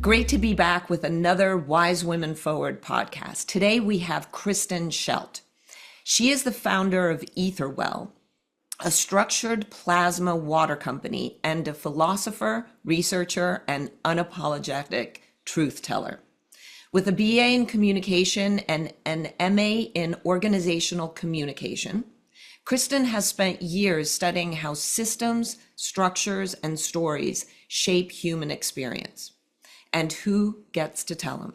Great to be back with another Wise Women Forward podcast. Today we have Kristen Shelt. She is the founder of Etherwell, a structured plasma water company, and a philosopher, researcher, and unapologetic truth teller. With a BA in communication and an MA in organizational communication, Kristen has spent years studying how systems, structures, and stories shape human experience, and who gets to tell them.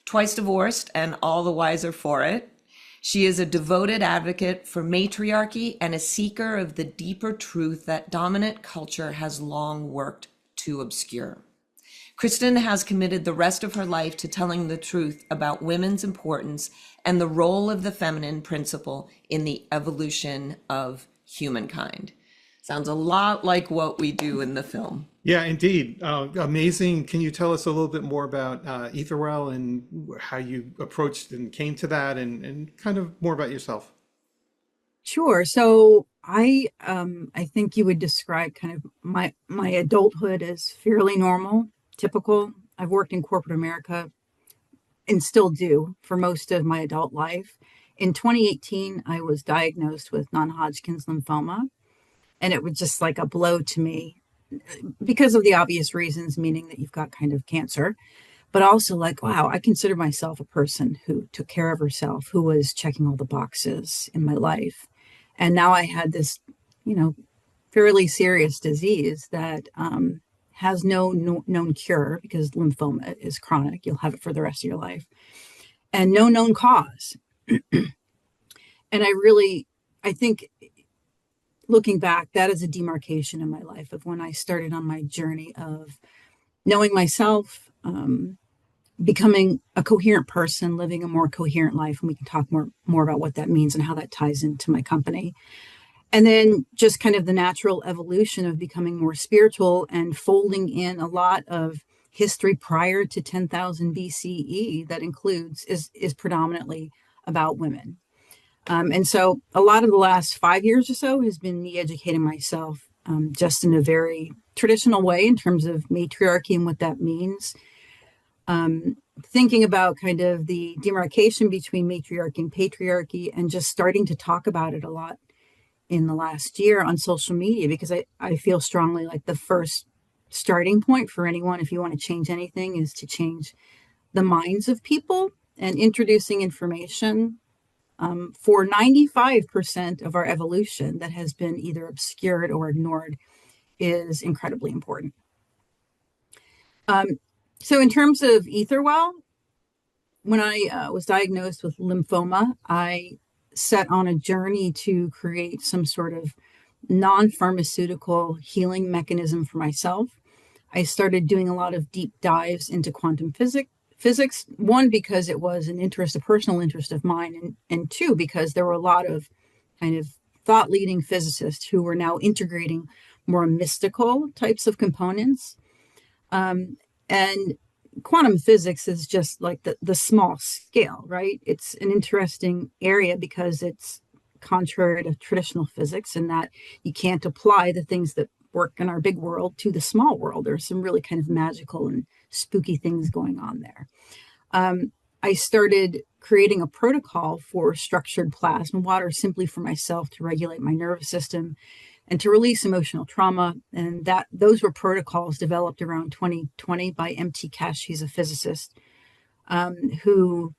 Twice divorced and all the wiser for it, she is a devoted advocate for matriarchy and a seeker of the deeper truth that dominant culture has long worked to obscure. Kristen has committed the rest of her life to telling the truth about women's importance and the role of the feminine principle in the evolution of humankind. Sounds a lot like what we do in the film. Yeah, indeed. Amazing. Can you tell us a little bit more about Etherwell and how you approached and came to that, and kind of more about yourself? Sure. So I think you would describe kind of my adulthood as fairly normal, typical. I've worked in corporate America and still do for most of my adult life. In 2018, I was diagnosed with non-Hodgkin's lymphoma, and it was just like a blow to me because of the obvious reasons, meaning that you've got kind of cancer, but also like, wow, I consider myself a person who took care of herself, who was checking all the boxes in my life. And now I had this, fairly serious disease that has no known cure, because lymphoma is chronic. You'll have it for the rest of your life, and no known cause. And I think looking back, that is a demarcation in my life of when I started on my journey of knowing myself, becoming a coherent person, living a more coherent life. And we can talk more about what that means and how that ties into my company. And then just kind of the natural evolution of becoming more spiritual and folding in a lot of history prior to 10,000 BCE that is predominantly about women. And so a lot of the last 5 years or so has been me educating myself just in a very traditional way in terms of matriarchy and what that means. Thinking about kind of the demarcation between matriarchy and patriarchy, and just starting to talk about it a lot in the last year on social media, because I feel strongly like the first starting point for anyone, if you want to change anything, is to change the minds of people. And introducing information for 95% of our evolution that has been either obscured or ignored is incredibly important. So in terms of Etherwell, when I was diagnosed with lymphoma, I set on a journey to create some sort of non-pharmaceutical healing mechanism for myself. I started doing a lot of deep dives into quantum physics, one, because it was a personal interest of mine, and two, because there were a lot of kind of thought-leading physicists who were now integrating more mystical types of components. And quantum physics is just like the small scale, right? It's an interesting area because it's contrary to traditional physics in that you can't apply the things that work in our big world to the small world. There's some really kind of magical and spooky things going on there. I started creating a protocol for structured plasma water simply for myself to regulate my nervous system and to release emotional trauma. And those were protocols developed around 2020 by M.T. Kesh. He's a physicist who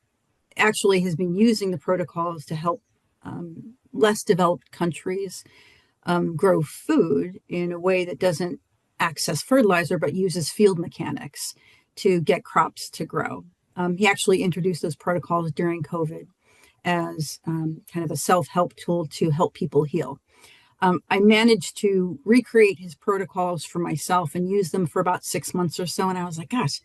actually has been using the protocols to help less developed countries grow food in a way that doesn't access fertilizer, but uses field mechanics to get crops to grow. He actually introduced those protocols during COVID as kind of a self-help tool to help people heal. I managed to recreate his protocols for myself and use them for about 6 months or so. And I was like, gosh,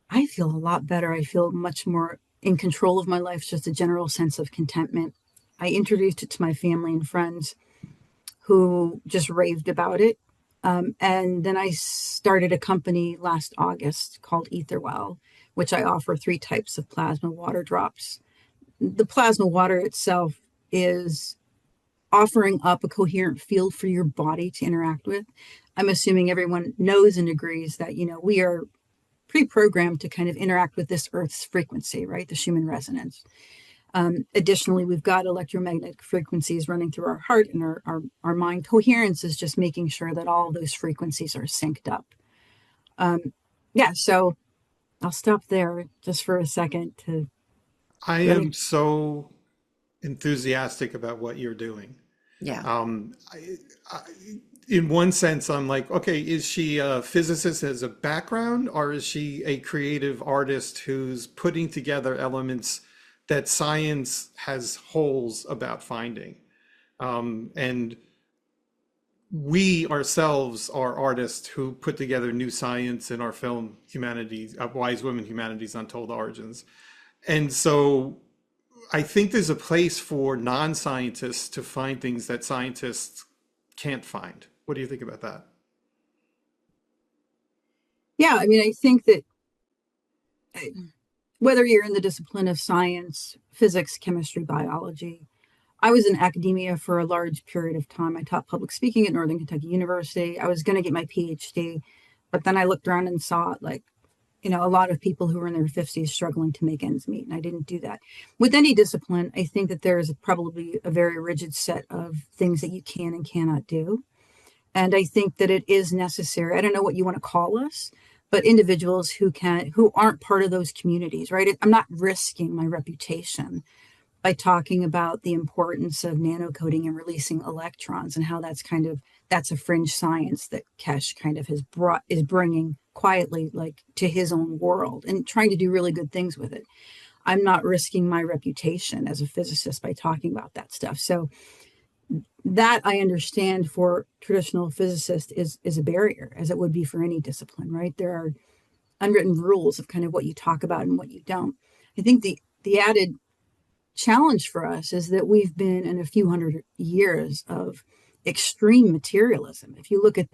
I feel a lot better. I feel much more in control of my life, just a general sense of contentment. I introduced it to my family and friends who just raved about it. And then I started a company last August called Etherwell, which I offer 3 types of plasma water drops. The plasma water itself is offering up a coherent field for your body to interact with. I'm assuming everyone knows and agrees that, we are pre-programmed to kind of interact with this Earth's frequency, right? The Schumann resonance. Additionally, we've got electromagnetic frequencies running through our heart and our mind. Coherence is just making sure that all of those frequencies are synced up. Yeah, so I'll stop there just for a second to I really. am so enthusiastic about what you're doing. Yeah. I, in one sense, I'm like, okay, is she a physicist as a background, or is she a creative artist who's putting together elements that science has holes about finding? And we ourselves are artists who put together new science in our film Humanities, Wise Women, Humanities Untold Origins. And so I think there's a place for non-scientists to find things that scientists can't find. What do you think about that? Yeah, I mean, I think that whether you're in the discipline of science, physics, chemistry, biology, I was in academia for a large period of time. I taught public speaking at Northern Kentucky University. I was going to get my PhD, but then I looked around and saw like, a lot of people who were in their 50s struggling to make ends meet, and I didn't do that. With any discipline, I think that there is probably a very rigid set of things that you can and cannot do. And I think that it is necessary. I don't know what you want to call us, but individuals who aren't part of those communities, right? I'm not risking my reputation by talking about the importance of nanocoding and releasing electrons and how that's a fringe science that Kesh kind of is bringing quietly like to his own world and trying to do really good things with it. I'm not risking my reputation as a physicist by talking about that stuff. So that I understand for traditional physicists is a barrier, as it would be for any discipline, right? There are unwritten rules of kind of what you talk about and what you don't. I think the added challenge for us is that we've been in a few hundred years of extreme materialism. If you look at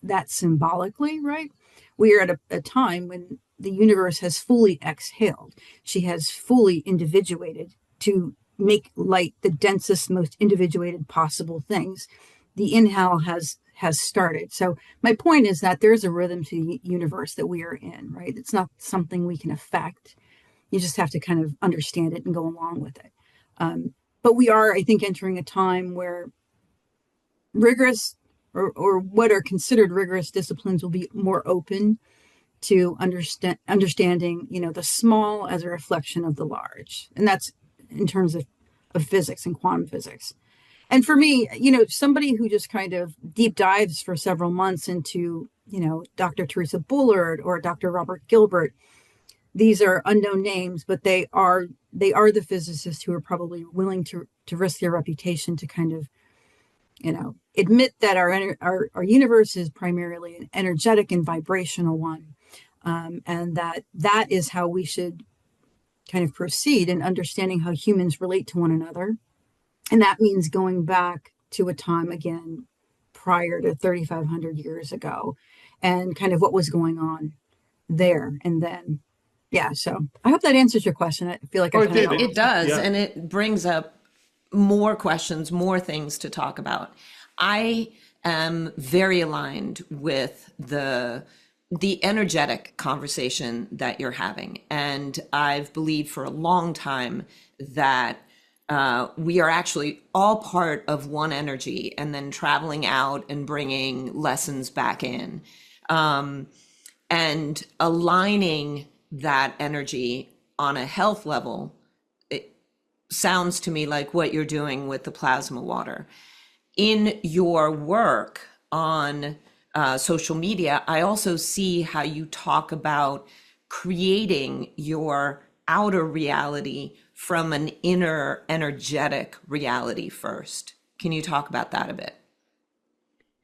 that symbolically, right? We are at a time when the universe has fully exhaled. She has fully individuated to make light the densest, most individuated possible things. The inhale has started. So my point is that there's a rhythm to the universe that we are in, right? It's not something we can affect. You just have to kind of understand it and go along with it. But we are, I think, entering a time where rigorous or what are considered rigorous disciplines will be more open to understanding, the small as a reflection of the large. And that's in terms of physics and quantum physics. And for me, somebody who just kind of deep dives for several months into, Dr. Teresa Bullard or Dr. Robert Gilbert, these are unknown names, but they are the physicists who are probably willing to risk their reputation to kind of, admit that our universe is primarily an energetic and vibrational one, and that is how we should kind of proceed in understanding how humans relate to one another. And that means going back to a time, again, prior to 3,500 years ago and kind of what was going on there. And then, yeah, so I hope that answers your question. I feel like Oh, I it kind did. of. It does, Yeah. and it brings up more questions, more things to talk about. I am very aligned with the energetic conversation that you're having, and I've believed for a long time that we are actually all part of one energy, and then traveling out and bringing lessons back in, and aligning that energy on a health level. Sounds to me like what you're doing with the plasma water. In your work on social media, I also see how you talk about creating your outer reality from an inner energetic reality first. Can you talk about that a bit?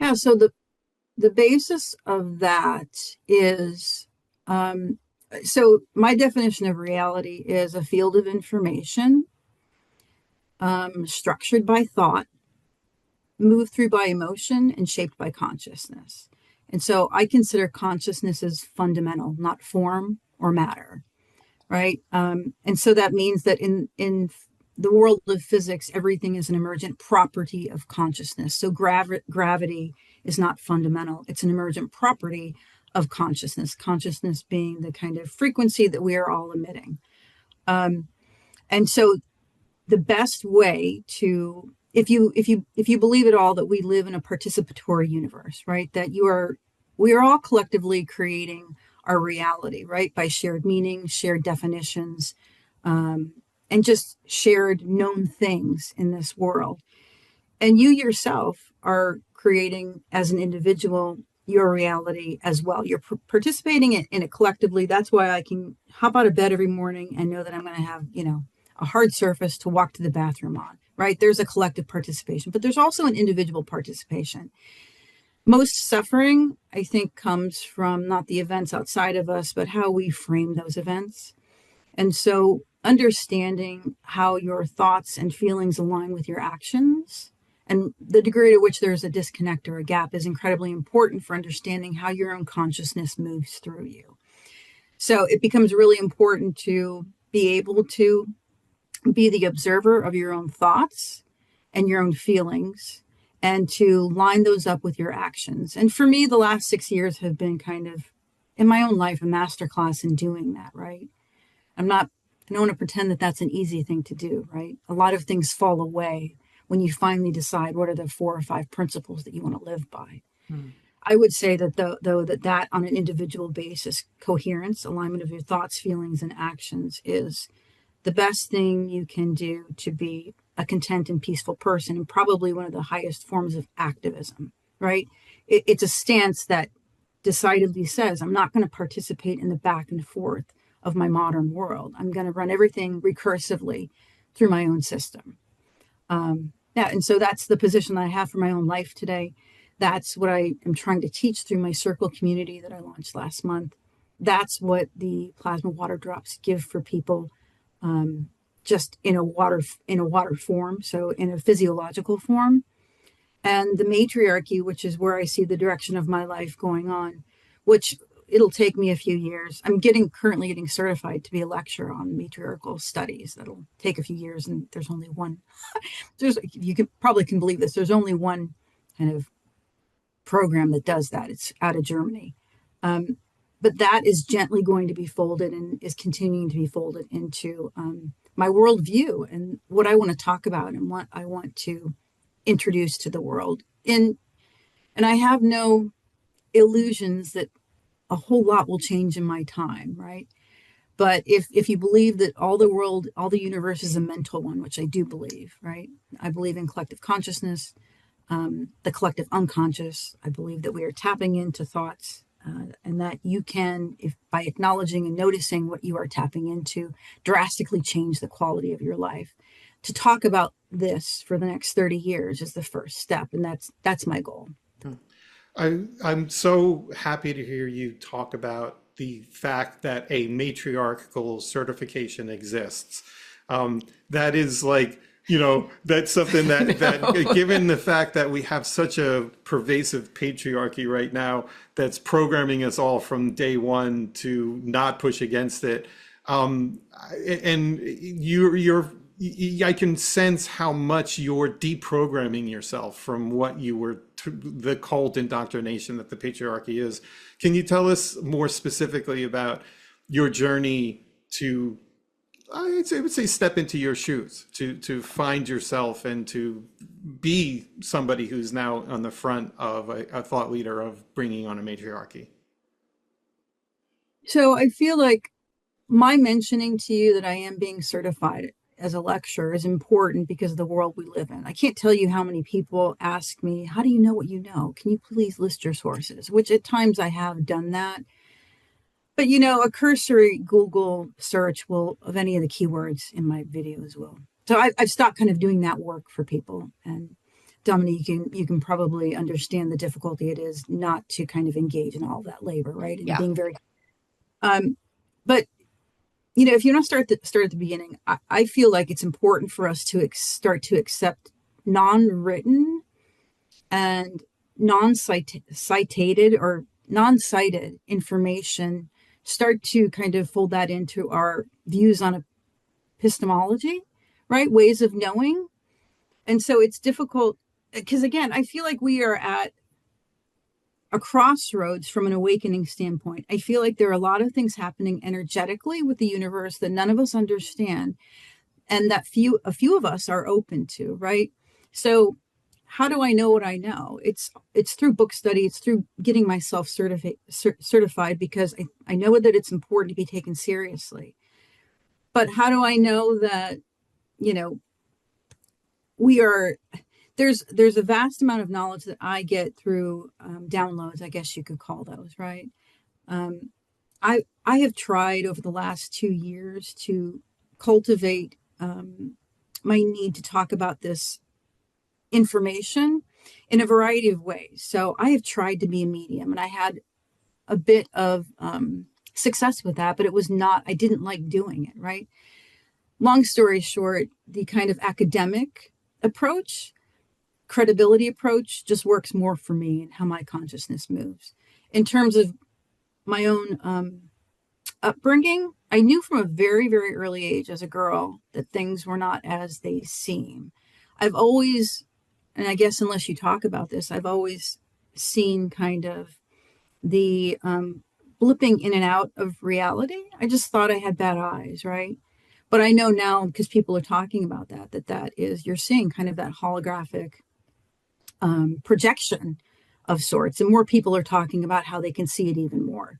Yeah, so the basis of that is so my definition of reality is a field of information structured by thought, moved through by emotion, and shaped by consciousness. And so I consider consciousness as fundamental, not form or matter, right? And so that means that in the world of physics, everything is an emergent property of consciousness. So gravity is not fundamental; it's an emergent property of consciousness being the kind of frequency that we are all emitting. And so the best way to, if you believe at all that we live in a participatory universe, right? That we are all collectively creating our reality, right? By shared meanings, shared definitions, and just shared known things in this world. And you yourself are creating as an individual your reality as well. You're participating in it collectively. That's why I can hop out of bed every morning and know that I'm going to have, a hard surface to walk to the bathroom on, right? There's a collective participation, but there's also an individual participation. Most suffering, I think, comes from not the events outside of us, but how we frame those events. And so understanding how your thoughts and feelings align with your actions and the degree to which there's a disconnect or a gap is incredibly important for understanding how your own consciousness moves through you. So it becomes really important to be able to be the observer of your own thoughts and your own feelings and to line those up with your actions. And for me, the last 6 years have been kind of, in my own life, a masterclass in doing that, right? I don't want to pretend that that's an easy thing to do, right? A lot of things fall away when you finally decide what are the 4 or 5 principles that you want to live by. I would say that though that on an individual basis, coherence, alignment of your thoughts, feelings, and actions is the best thing you can do to be a content and peaceful person, and probably one of the highest forms of activism, right? It's a stance that decidedly says, I'm not going to participate in the back and forth of my modern world. I'm going to run everything recursively through my own system. And so that's the position I have for my own life today. That's what I am trying to teach through my circle community that I launched last month. That's what the plasma water drops give for people, just in a water form, so in a physiological form. And the matriarchy, which is where I see the direction of my life going on, which it'll take me a few years. I'm currently getting certified to be a lecturer on matriarchal studies. That'll take a few years, and there's only one. You can believe this. There's only one kind of program that does that. It's out of Germany. But that is gently going to be folded and is continuing to be folded into my worldview and what I want to talk about and what I want to introduce to the world. And I have no illusions that a whole lot will change in my time, right? But if you believe that all the universe is a mental one, which I do believe, right? I believe in collective consciousness, the collective unconscious. I believe that we are tapping into thoughts, and that you can, if by acknowledging and noticing what you are tapping into, drastically change the quality of your life. To talk about this for the next 30 years is the first step, and that's my goal. I'm so happy to hear you talk about the fact that a matriarchal certification exists. That is like, that's something that given the fact that we have such a pervasive patriarchy right now that's programming us all from day one to not push against it. And I can sense how much you're deprogramming yourself from what you were, the cult indoctrination that the patriarchy is. Can you tell us more specifically about your journey to, I would say step into your shoes, to find yourself and to be somebody who's now on the front of a thought leader of bringing on a matriarchy? So I feel like my mentioning to you that I am being certified as a lecturer is important because of the world we live in. I can't tell you how many people ask me, how do you know what you know? Can you please list your sources? Which at times I have done that. But a cursory Google search of any of the keywords in my videos will. So I've stopped kind of doing that work for people. And Dominique, you can probably understand the difficulty it is not to kind of engage in all that labor, right? And being very, but if you don't start at the beginning, I feel like it's important for us to start to accept non-written and non-cited or non-cited information, start to kind of fold that into our views on epistemology, right? Ways of knowing. And so it's difficult because, again, I feel like we are at a crossroads from an awakening standpoint. I feel like there are a lot of things happening energetically with the universe that none of us understand, and that a few of us are open to, right? So how do I know what I know? It's through book study. It's through getting myself certified, because I know that it's important to be taken seriously. But how do I know that, you know, we are, there's a vast amount of knowledge that I get through downloads, I guess you could call those, right? Um, I have tried over the last 2 years to cultivate my need to talk about this information in a variety of ways. So I have tried to be a medium, and I had a bit of success with that, but it was not, I didn't like doing it, right? Long story short, the kind of academic approach, credibility approach, just works more for me and how my consciousness moves. In terms of my own upbringing, I knew from a very, very early age as a girl that things were not as they seem. I've always, and I guess unless you talk about this, I've always seen kind of the blipping in and out of reality. I just thought I had bad eyes, right? But I know now, because people are talking about that is, you're seeing kind of that holographic projection of sorts, and more people are talking about how they can see it even more.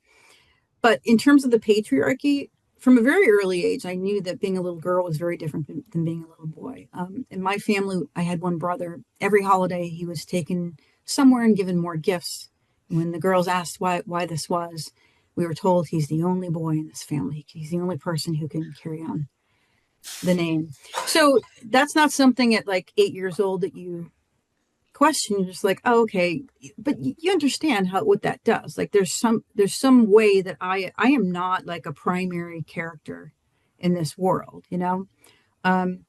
But in terms of the patriarchy, from a very early age, I knew that being a little girl was very different than being a little boy. In my family, I had one brother. Every holiday, he was taken somewhere and given more gifts. When the girls asked why this was, we were told he's the only boy in this family. He's the only person who can carry on the name. So that's not something at like 8 years old that you question. You're just like, oh, okay, but you understand what that does. Like there's some way that I am not like a primary character in this world, you know. And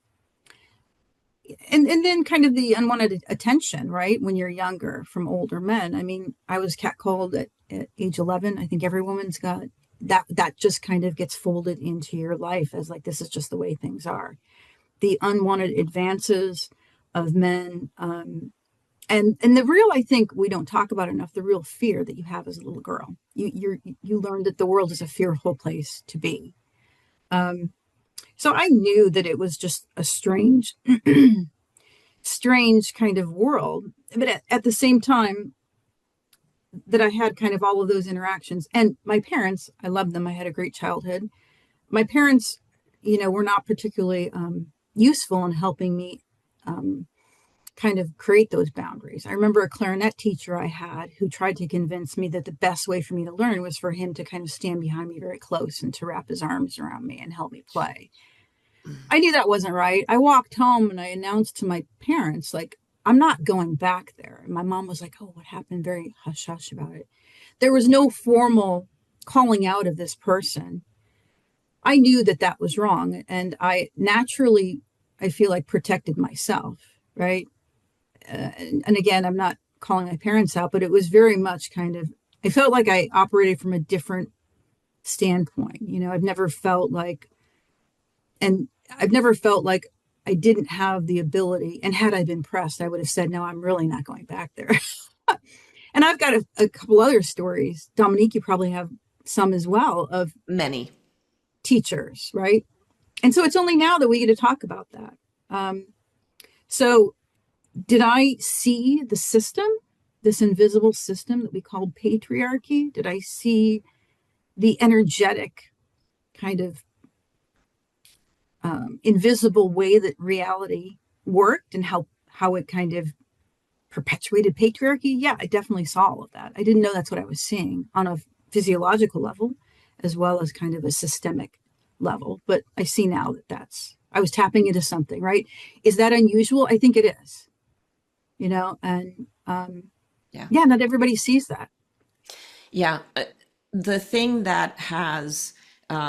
then kind of the unwanted attention, right, when you're younger from older men. I mean, I was catcalled at age 11. I think every woman's got that just kind of gets folded into your life as like, this is just the way things are. The unwanted advances of men, and the real, I think we don't talk about enough, the real fear that you have as a little girl. You learn that the world is a fearful place to be. So I knew that it was just a strange strange kind of world, but at the same time that I had kind of all of those interactions. And my parents, I loved them. I had a great childhood. My parents, you know, were not particularly useful in helping me kind of create those boundaries. I remember a clarinet teacher I had who tried to convince me that the best way for me to learn was for him to kind of stand behind me very close and to wrap his arms around me and help me play. I knew that wasn't right. I walked home and I announced to my parents, like, I'm not going back there. And my mom was like, oh, what happened? Very hush hush about it. There was no formal calling out of this person. I knew that was wrong. And I naturally, I feel like, protected myself, right? And again, I'm not calling my parents out, but it was very much kind of, I felt like I operated from a different standpoint. You know, I've never felt like I didn't have the ability. And had I been pressed, I would have said, no, I'm really not going back there. And I've got a couple other stories. Dominique, you probably have some as well, of Many. teachers, right? And so it's only now that we get to talk about that. So did I see the system, this invisible system that we called patriarchy? Did I see the energetic kind of invisible way that reality worked and how it kind of perpetuated patriarchy? Yeah, I definitely saw all of that. I didn't know that's what I was seeing on a physiological level as well as kind of a systemic level. But I see now I was tapping into something, right? Is that unusual? I think it is, you know, and yeah, not everybody sees that. Yeah. The thing that has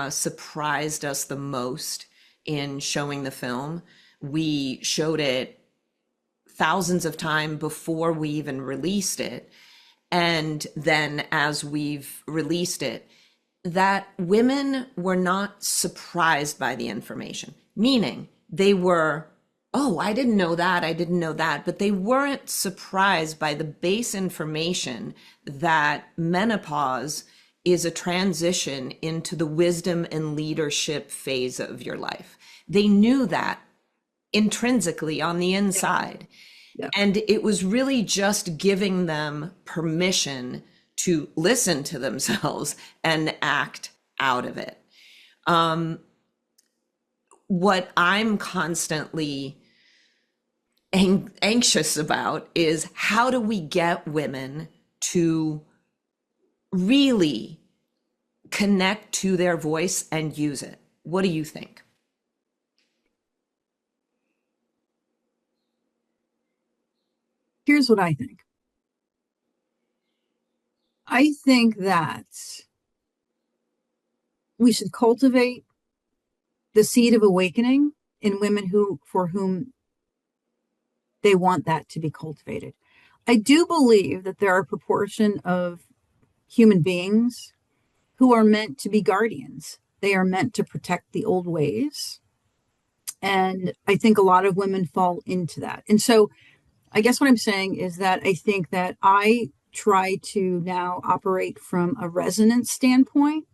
surprised us the most in showing the film, we showed it thousands of times before we even released it. And then as we've released it, that women were not surprised by the information, meaning they were Oh, I didn't know that. I didn't know that. But they weren't surprised by the base information that menopause is a transition into the wisdom and leadership phase of your life. They knew that intrinsically on the Yeah. inside. Yeah. And it was really just giving them permission to listen to themselves and act out of it. What I'm constantly anxious about is how do we get women to really connect to their voice and use it? What do you think? Here's what I think. I think that we should cultivate the seed of awakening in women who for whom they want that to be cultivated. I do believe that there are a proportion of human beings who are meant to be guardians. They are meant to protect the old ways. And I think a lot of women fall into that. And so I guess what I'm saying is that I think that I try to now operate from a resonance standpoint.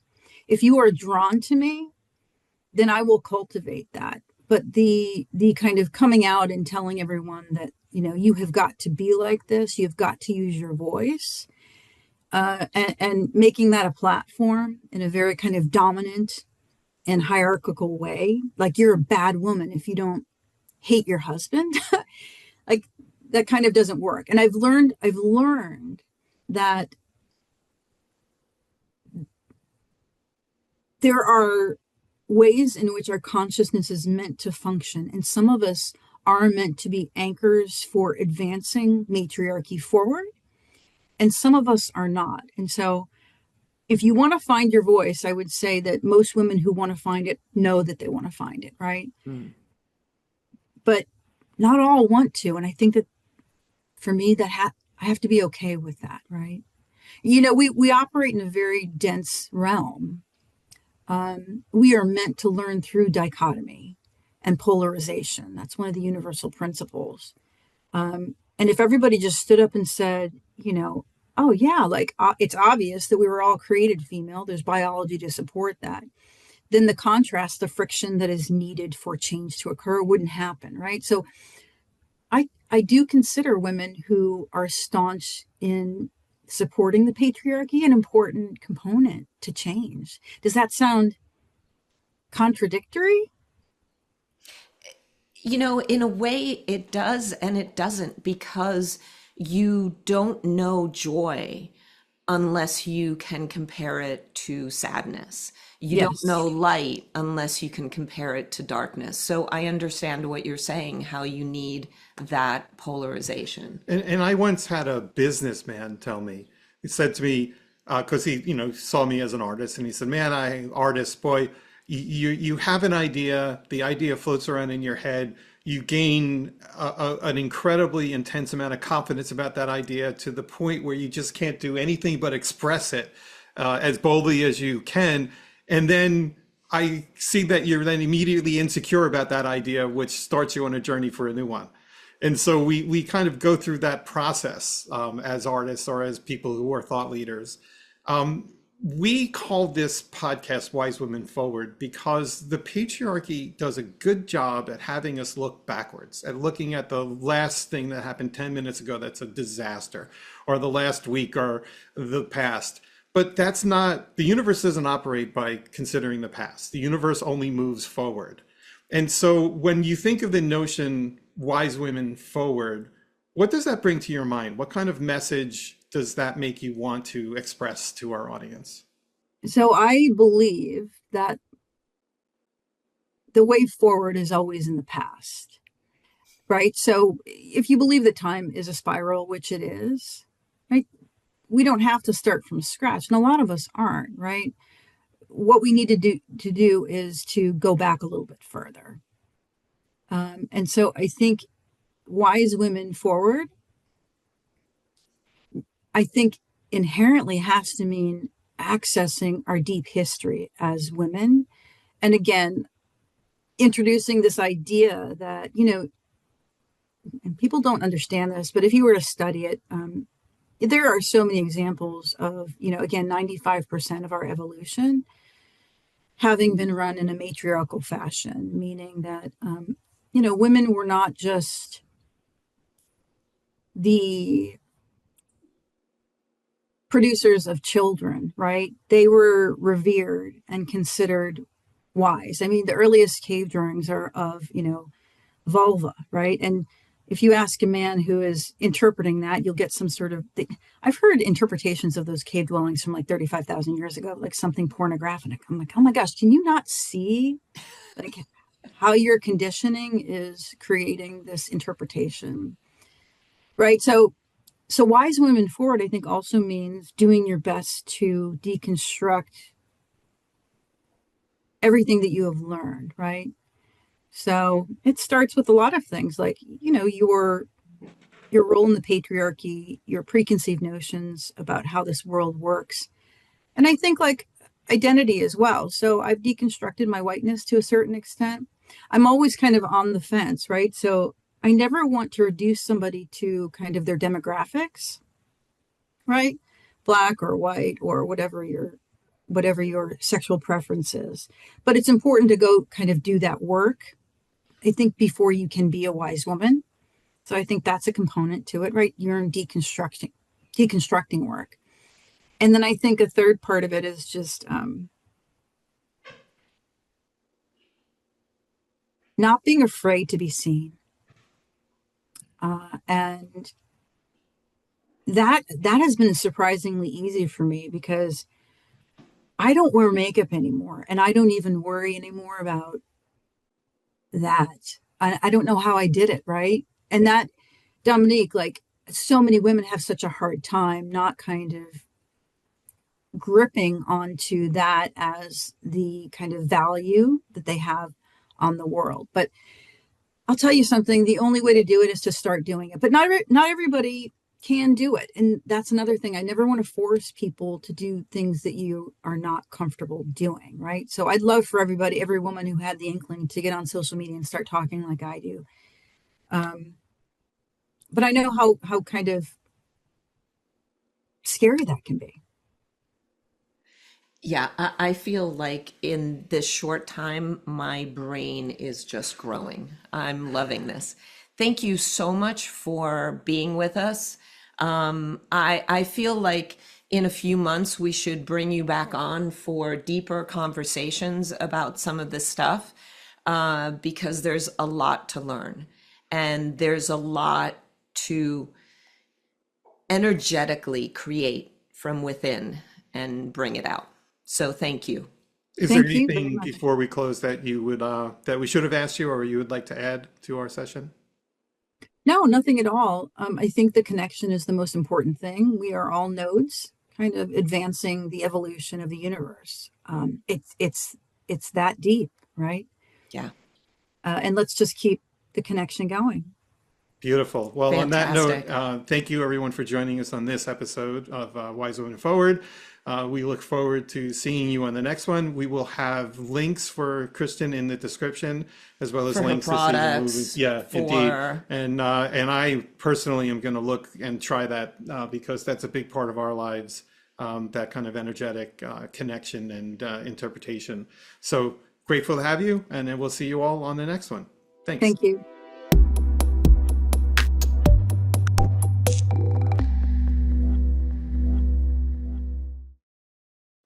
If you are drawn to me, then I will cultivate that. But the kind of coming out and telling everyone that, you have got to be like this, you've got to use your voice, and making that a platform in a very kind of dominant and hierarchical way, like you're a bad woman if you don't hate your husband, like that kind of doesn't work. And I've learned that there are ways in which our consciousness is meant to function, and some of us are meant to be anchors for advancing matriarchy forward, and some of us are not. And so if you want to find your voice, I would say that most women who want to find it know that they want to find it, right? Mm. But not all want to. And I think that for me, I have to be okay with that, right? We operate in a very dense realm. We are meant to learn through dichotomy and polarization. That's one of the universal principles. And if everybody just stood up and said, oh yeah, like it's obvious that we were all created female, there's biology to support that, then the contrast, the friction that is needed for change to occur wouldn't happen, right? So I do consider women who are staunch in supporting the patriarchy an important component to change. Does that sound contradictory? In a way, it does and it doesn't, because you don't know joy unless you can compare it to sadness. You don't Yes. know light unless you can compare it to darkness. So I understand what you're saying, how you need that polarization. And I once had a businessman tell me, he said to me, because he, saw me as an artist, and he said, "Man, artist, boy, you have an idea, the idea floats around in your head, you gain an incredibly intense amount of confidence about that idea to the point where you just can't do anything but express it as boldly as you can. And then I see that you're then immediately insecure about that idea, which starts you on a journey for a new one." And so we kind of go through that process as artists or as people who are thought leaders. We call this podcast Wise Women Forward because the patriarchy does a good job at having us look backwards, at looking at the last thing that happened 10 minutes ago that's a disaster, or the last week, or the past. But that's not, the universe doesn't operate by considering the past. The universe only moves forward. And so when you think of the notion Wise Women Forward, what does that bring to your mind? What kind of message does that make you want to express to our audience? So I believe that the way forward is always in the past, right? So if you believe that time is a spiral, which it is, right? We don't have to start from scratch. And a lot of us aren't, right? What we need to do is to go back a little bit further. And so I think Wise Women Forward, I think inherently has to mean accessing our deep history as women. And again, introducing this idea that, and people don't understand this, but if you were to study it, there are so many examples of, again, 95% of our evolution having been run in a matriarchal fashion, meaning that, women were not just the producers of children, right? They were revered and considered wise. I mean, the earliest cave drawings are of, vulva, right? And if you ask a man who is interpreting that, you'll get some sort of thing. I've heard interpretations of those cave dwellings from like 35,000 years ago, like something pornographic. I'm like, oh my gosh, can you not see like how your conditioning is creating this interpretation, right? So wise women forward, I think, also means doing your best to deconstruct everything that you have learned, right? So it starts with a lot of things like, your role in the patriarchy, your preconceived notions about how this world works. And I think like identity as well. So I've deconstructed my whiteness to a certain extent. I'm always kind of on the fence, right? So I never want to reduce somebody to kind of their demographics, right? Black or white or whatever your sexual preference is. But it's important to go kind of do that work, I think, before you can be a wise woman. So I think that's a component to it, right? You're in deconstructing work. And then I think a third part of it is just not being afraid to be seen. And that has been surprisingly easy for me because I don't wear makeup anymore. And I don't even worry anymore about that. I don't know how I did it, right? And that, Dominique, like so many women have such a hard time not kind of gripping onto that as the kind of value that they have on the world. But I'll tell you something, the only way to do it is to start doing it. But not everybody can do it. And that's another thing. I never want to force people to do things that you are not comfortable doing, right? So I'd love for everybody, every woman who had the inkling to get on social media and start talking like I do. But I know how kind of scary that can be. Yeah, I feel like in this short time, my brain is just growing. I'm loving this. Thank you so much for being with us. I feel like in a few months, we should bring you back on for deeper conversations about some of this stuff, because there's a lot to learn and there's a lot to energetically create from within and bring it out. So thank you. Is there Thank you very anything much. before we close that you would that we should have asked you or you would like to add to our session? No, nothing at all. I think the connection is the most important thing. We are all nodes, kind of advancing the evolution of the universe. It's that deep, right? Yeah, And let's just keep the connection going. Beautiful. Well, on that note, fantastic. thank you everyone for joining us on this episode of Wise Women Forward. We look forward to seeing you on the next one. We will have links for Kristen in the description, as well as For her links to see the movie. products, Yeah, indeed. for And I personally am going to look and try that because that's a big part of our lives, that kind of energetic connection and interpretation. So grateful to have you, and then we'll see you all on the next one. Thanks. Thank you.